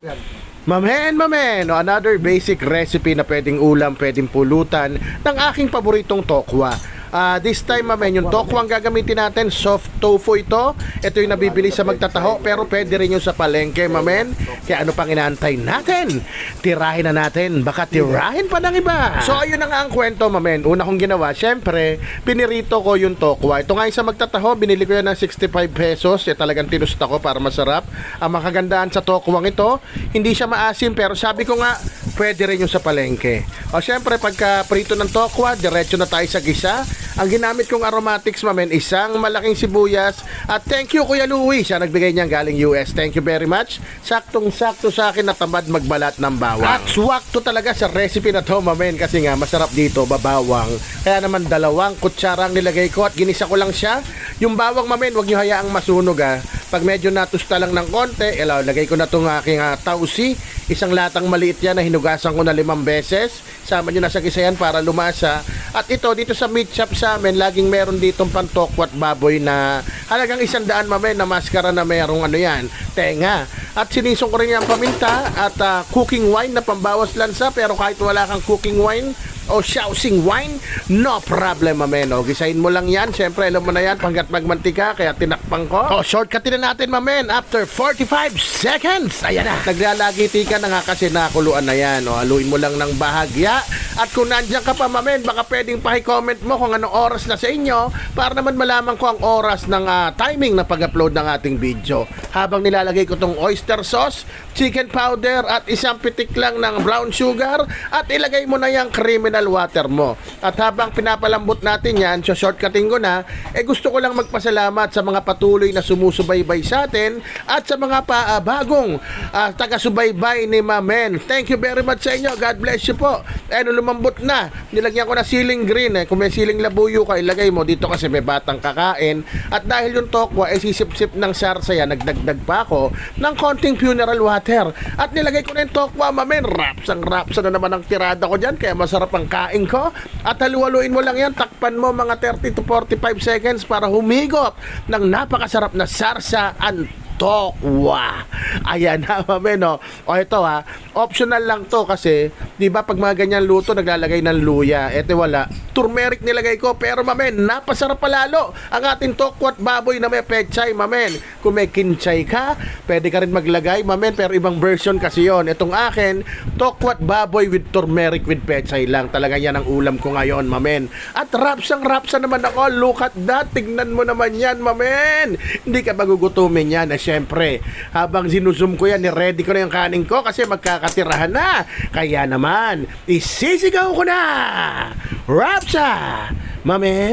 Mamen, no, another basic recipe na pwedeng ulam, pwedeng pulutan ng aking paboritong tokwa. This time, mamen, yung tokwa ang gagamitin natin, soft tofu ito. Ito yung nabibili sa magtataho, pero pwede rin yung sa palengke, mamen. Kaya ano pang inaantay natin? Tirahin na natin, baka tirahin pa ng iba. So, ayun na nga ang kwento, mamen. Una kong ginawa, syempre, pinirito ko yung tokwa. Ito nga yung sa magtataho, binili ko yan ng 65 pesos. Talagang tinusta ko para masarap. Ang makagandaan sa tokwang ito, hindi siya maasim, pero sabi ko nga, pwede rin yung sa palengke. O syempre, pagka prito ng tokwa, diretso na tayo sa gisa. Ang ginamit kong aromatics, mamen, isang malaking sibuyas. At thank you, Kuya Louie. Siya nagbigay niyan galing US. Thank you very much. Saktong-sakto sa akin na tamad magbalat ng bawang. At swakto talaga sa recipe na to, mamen. Kasi nga, masarap dito, babawang. Kaya naman, 2 kutsara ang nilagay ko at ginisa ko lang siya. Yung bawang, mamen, huwag nyo hayaang masunog, Pag medyo natusta lang ng konti, lagay ko na itong aking tausi. Isang latang maliit yan na hinugasan ko na 5 beses. Sama nyo na sa gisa yan para lumasa. At ito, dito sa meat shop sa amin, laging meron ditong pantokwat baboy na halagang 100, mamen, na maskara na merong tenga. At sinisong ko rin yung paminta at cooking wine na pambawas lansa. Pero kahit wala kang cooking wine o shaoxing wine, no problem, mamen. Gisahin mo lang yan. Siyempre, alam mo na yan, panggat magmantika, kaya tinakpang ko. Shortcutin na natin, mamen. After 45 seconds, ayan na. Naglalagiti ka na nga kasi nakuluan na yan. Haluin mo lang ng bahagya. At kung nandiyan ka pa, mamen, baka pwedeng paki-comment mo kung anong oras na sa inyo para naman malaman ko ang oras ng timing na pag-upload ng ating video. Habang nilalagay ko tong oyster sauce, chicken powder at isang pitik lang ng brown sugar at ilagay mo na yung criminal water mo. At habang pinapalambot natin yan, so shortcutting ko na, gusto ko lang magpasalamat sa mga patuloy na sumusubaybay sa atin at sa mga bagong taga-subaybay ni Mamen. Thank you very much sa inyo. God bless you po. Lumambot na. Nilagyan ko na siling green. Kung may siling labuyo ka, ilagay mo dito kasi may batang kakain. At dahil yung tokwa sisip-sip ng sarsaya, nagdagdag pa ako ng konting funeral water. At nilagay ko na yung tokwa, mamen. Rapsang na naman ang tirada ko dyan. Kaya masarap ang kain ko. At halu-haluin mo lang yan. Takpan mo mga 30 to 45 seconds para humigop ng napakasarap na sarsa and tokwa. Ayan na, mamen, O ito optional lang to kasi, di ba pag mga ganyan luto, naglalagay ng luya. Ito wala. Turmeric nilagay ko, pero mamen, napasarap palalo ang ating tokwat baboy na may pechay, mamen. Kung may kinchay ka, pwede ka rin maglagay, mamen, pero ibang version kasi yon. Itong akin, tokwat baboy with turmeric with pechay lang. Talaga yan ang ulam ko ngayon, mamen. At rapsa naman ako. Look at that. Tignan mo naman yan, mamen. Hindi ka magugutumin yan. Siyempre, habang sinusum ko yan, ready ko na yung kanin ko kasi magkakatirahan na. Kaya naman, isisigaw ko na! Rapsa! Mamen?